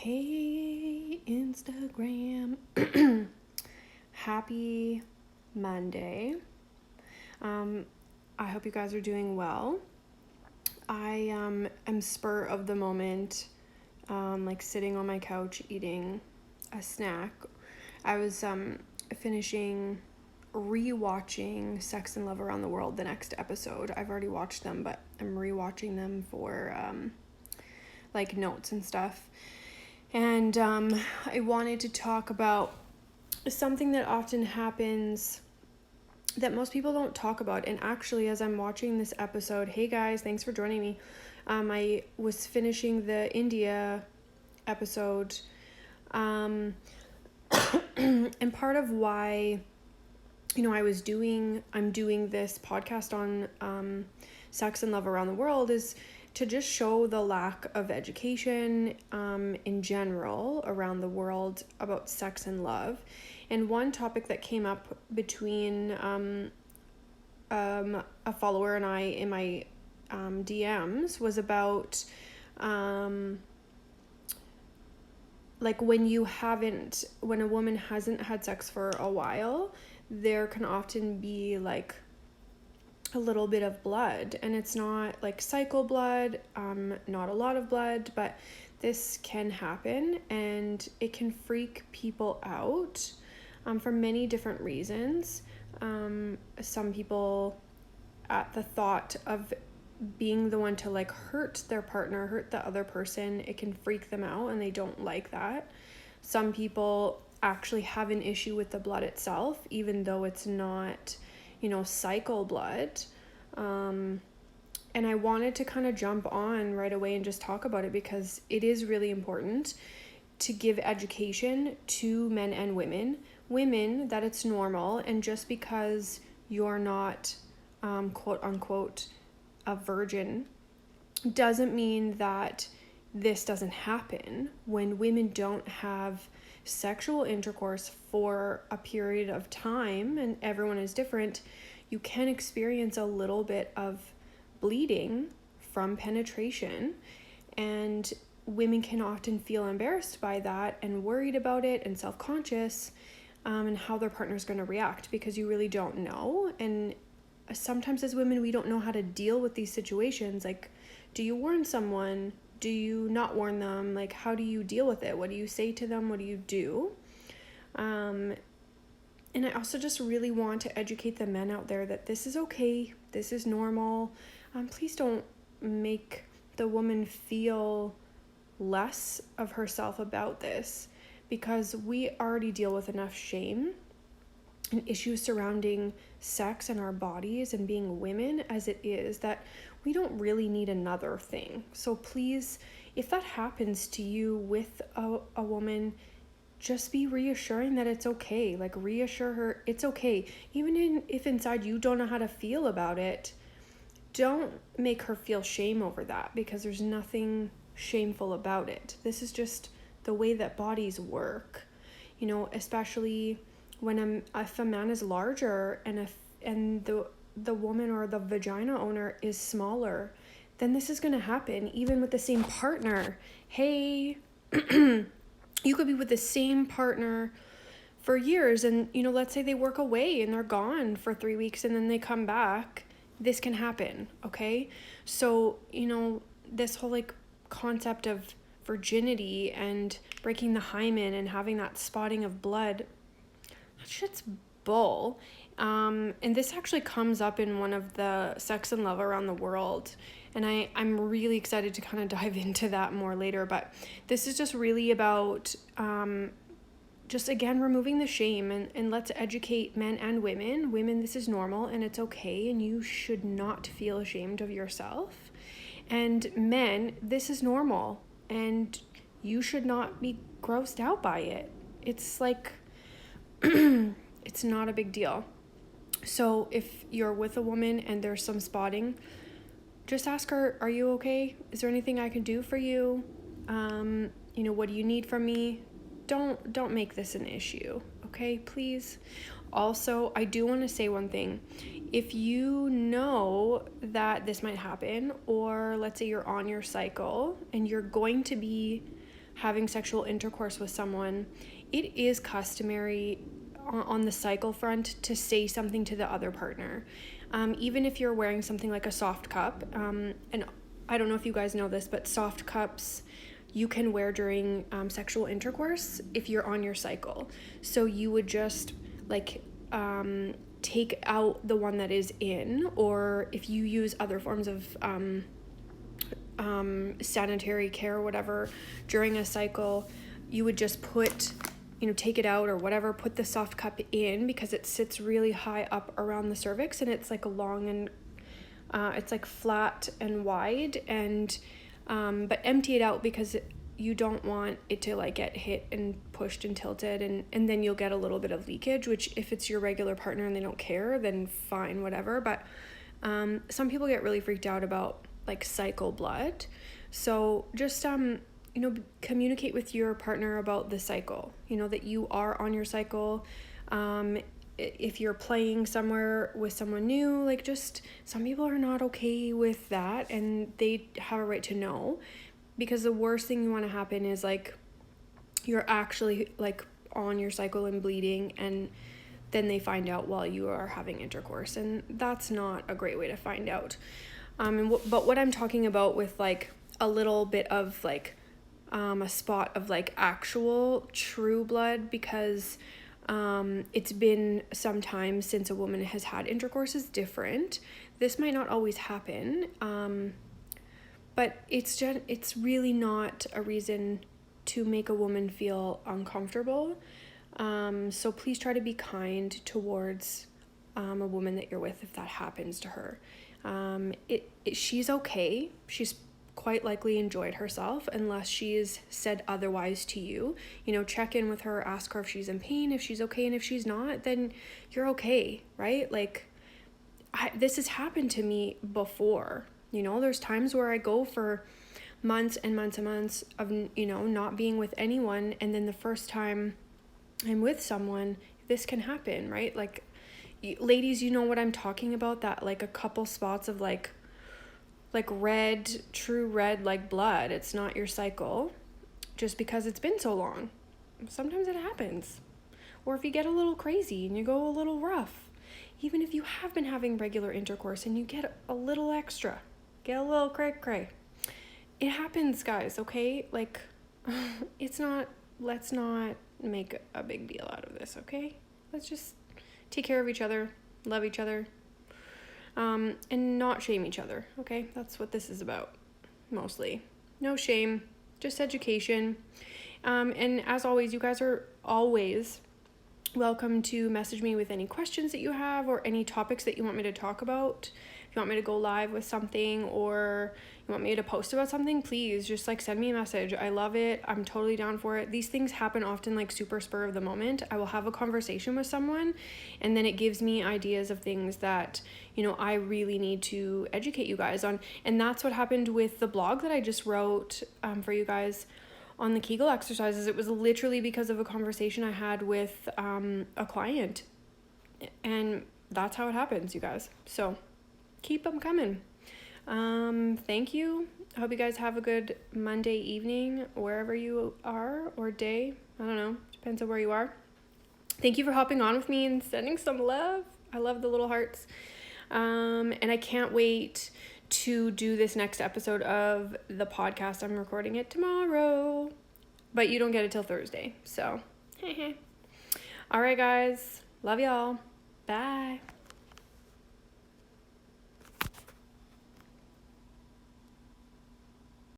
Hey, Instagram. Happy Monday. I hope you guys are doing well. I am spur of the moment, like sitting on my couch eating a snack. I was finishing rewatching Sex and Love Around the World, the next episode. I've already watched them, but I'm rewatching them for like notes and stuff. And I wanted to talk about something that often happens that most people don't talk about. And actually, as I'm watching this episode, hey guys, thanks for joining me. I was finishing the India episode. And part of why, I'm doing this podcast on sex and love around the world is to just show the lack of education in general around the world about sex and love. And one topic that came up between a follower and I in my DMs was about like when a woman hasn't had sex for a while, there can often be like a little bit of blood, and it's not like cycle blood, not a lot of blood, but this can happen and it can freak people out for many different reasons. Some people, at the thought of being the one to like hurt their partner, hurt the other person, it can freak them out and they don't like that. Some people actually have an issue with the blood itself, even though it's not cycle blood. And I wanted to kind of jump on right away and just talk about it because it is really important to give education to men and women that it's normal, and just because you're not quote unquote a virgin doesn't mean that this doesn't happen. When women don't have sexual intercourse for a period of time, and everyone is different, you can experience a little bit of bleeding from penetration, and women can often feel embarrassed by that and worried about it and self-conscious, and how their partner's going to react, because you really don't know. And sometimes as women, we don't know how to deal with these situations. Like, do you warn someone? Do you not warn them? Like, how do you deal with it? What do you say to them? What do you do? And I also just really want to educate the men out there that this is okay. This is normal. Please don't make the woman feel less of herself about this, because we already deal with enough shame and issues surrounding sex and our bodies and being women as it is, that we don't really need another thing. So please, if that happens to you with a woman, just be reassuring that it's okay. Like, reassure her it's okay. Even if inside you don't know how to feel about it, don't make her feel shame over that, because there's nothing shameful about it. This is just the way that bodies work, especially when if a man is larger and the woman or the vagina owner is smaller, then this is going to happen even with the same partner. Hey, you could be with the same partner for years, and let's say they work away and they're gone for 3 weeks and then they come back. This can happen, okay? So this whole like concept of virginity and breaking the hymen and having that spotting of blood, that shit's bull. And this actually comes up in one of the Sex and Love Around the World, and I'm really excited to kind of dive into that more later. But this is just really about just again removing the shame, and let's educate men and women. Women, this is normal and it's okay, and you should not feel ashamed of yourself. And men, this is normal and you should not be grossed out by it. It's like it's not a big deal. So if you're with a woman and there's some spotting, just ask her, are you okay? Is there anything I can do for you? What do you need from me? Don't make this an issue, okay? Please. Also, I do want to say one thing. If you know that this might happen, or let's say you're on your cycle and you're going to be having sexual intercourse with someone, it is customary on the cycle front to say something to the other partner. Even if you're wearing something like a soft cup, and I don't know if you guys know this, but soft cups you can wear during sexual intercourse if you're on your cycle. So you would just like take out the one that is in, or if you use other forms of sanitary care or whatever during a cycle, you would just put, take it out or whatever, put the soft cup in, because it sits really high up around the cervix, and it's like a long and it's like flat and wide, and but empty it out, because you don't want it to like get hit and pushed and tilted, and then you'll get a little bit of leakage, which if it's your regular partner and they don't care, then fine, whatever. But some people get really freaked out about like cycle blood. So just communicate with your partner about the cycle, that you are on your cycle. If you're playing somewhere with someone new, like, just some people are not okay with that, and they have a right to know, because the worst thing you want to happen is like you're actually like on your cycle and bleeding, and then they find out while you are having intercourse, and that's not a great way to find out. But what I'm talking about with like a little bit of like a spot of like actual true blood, because it's been some time since a woman has had intercourse, is different. This might not always happen, but it's really not a reason to make a woman feel uncomfortable. So please try to be kind towards a woman that you're with if that happens to her. She's okay. She's quite likely enjoyed herself, unless she's said otherwise to you. Check in with her, ask her if she's in pain, if she's okay, and if she's not, then you're okay, right? Like, this has happened to me before. There's times where I go for months and months and months of, not being with anyone, and then the first time I'm with someone, this can happen, right? Like, ladies, you know what I'm talking about, that like a couple spots of like red, true red, like blood. It's not your cycle, just because it's been so long. Sometimes it happens. Or if you get a little crazy and you go a little rough, even if you have been having regular intercourse and you get a little extra, get a little cray, it happens, guys, okay? Like, let's not make a big deal out of this, okay? Let's just take care of each other, love each other, and not shame each other, okay? That's what this is about, mostly. No shame, just education. And as always, you guys are always welcome to message me with any questions that you have, or any topics that you want me to talk about. If you want me to go live with something, or you want me to post about something, please just like send me a message. I love it. I'm totally down for it. These things happen often like super spur of the moment. I will have a conversation with someone, and then it gives me ideas of things that, I really need to educate you guys on. And that's what happened with the blog that I just wrote for you guys on the Kegel exercises. It was literally because of a conversation I had with a client, and that's how it happens, you guys. So keep them coming. Thank you. I hope you guys have a good Monday evening, wherever you are, or day. I don't know. Depends on where you are. Thank you for hopping on with me and sending some love. I love the little hearts. And I can't wait to do this next episode of the podcast. I'm recording it tomorrow, but you don't get it till Thursday. So, all right, guys. Love y'all. Bye.